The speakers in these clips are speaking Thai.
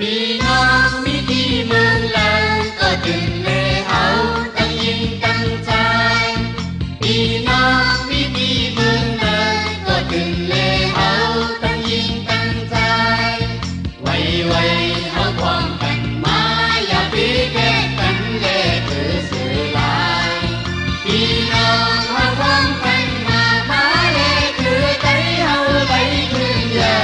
พี่น้องมิดีเมืองแล้วก็ถึงเลเอาตั้งยิ่งตั้งใจพี่น้องมิดีเมืองแล้วก็ถึงเลเอาตั้งยิ่งตั้งใจไว้ๆเอาความกันมาอย่าปีแก่กันเลคือสื่อลายพี่น้องเอาความกันมาเลคือใจเฮาไหลขึ้นใหญ่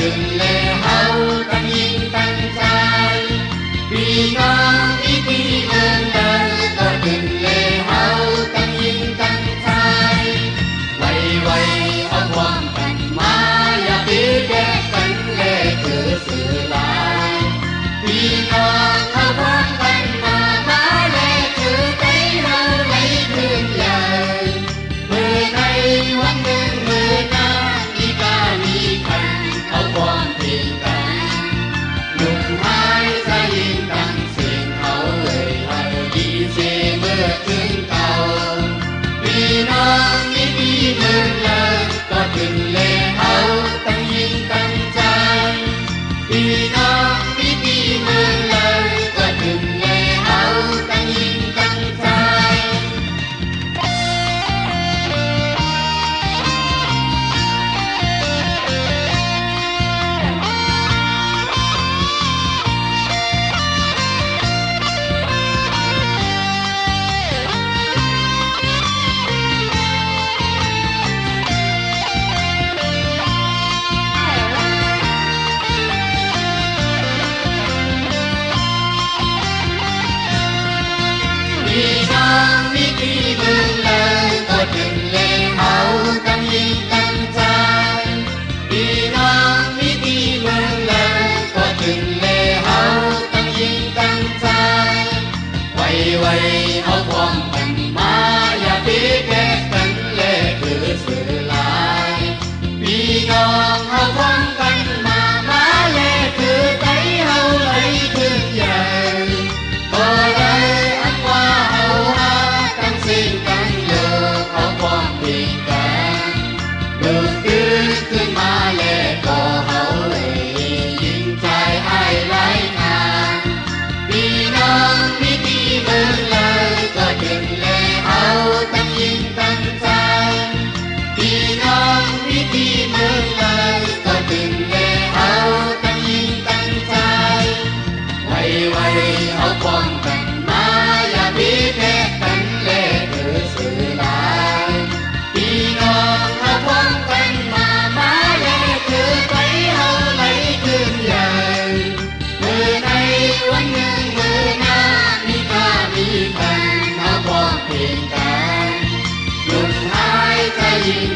ถึงเลเฮาตั้งยิ่งตั้งใจพี่น้องที่ดีเมืองเดินก็ถึงเลเฮาตั้งยิ่งตั้งใจไว้เอาความกันมาอย่าปีแก่กันเลคือสื่อลายพี่น้องเอาความกันมาเลคือใจเฮาไหลขึ้นใหญ่เมื่อในวันหนึ่งเมื่อหน้ามีกามีกันเอาความเพียงกันลุกหายใจยิ่งตั้งเสียงเขาเลยเอาดีเสเมื่อถึงเก่าพี่น้องที่ดีเมืองเลยก็ถึงเลเอาตั้งยิ่งตั้งใจพี่น้องที่ดีเมืองเลยก็ถึงเลเอาตั้งยิ่งตั้งใจพี่น้องที่ดีเมืองเลยก็ถึงเลเอาตั้งยิ่งตั้งใจพี่น้องที่ดีเมืองเลยก็ถึงเลเอาตั้งยิ่งตั้งใจไว้เอาความกันมาอย่าปีแก่กันเลคือสื่อลายพี่น้องเอาความกันมาเลคือใจเฮาไหลขึ้นใหญ่บ่ได้อันว่าเฮาหาตั้งสิ่งตั้งเลิกเอาความเพียงกันเลิกขึ้นมาเลก็เฮาเลยยิ่งใจอ้ายไหลงานพี่น้องที่ดีเมืองเลยก็ถึงเลเอาตั้งยิ่งตั้งใจพี่น้องที่ดีเมืองเลยก็ถึงเลเอาตั้งยิ่งตั้งใจไว้เอาความกันมาอย่าปีแก่กันเลคือสื่อลายพี่น้องเอาความกันมาเลคือใจเฮาไหลขึ้นใหญ่เมื่อในวันหนึ่งเมื่อหน้ามีกามีกันเอาความเพียงกันหยุดหายใจยิ่ง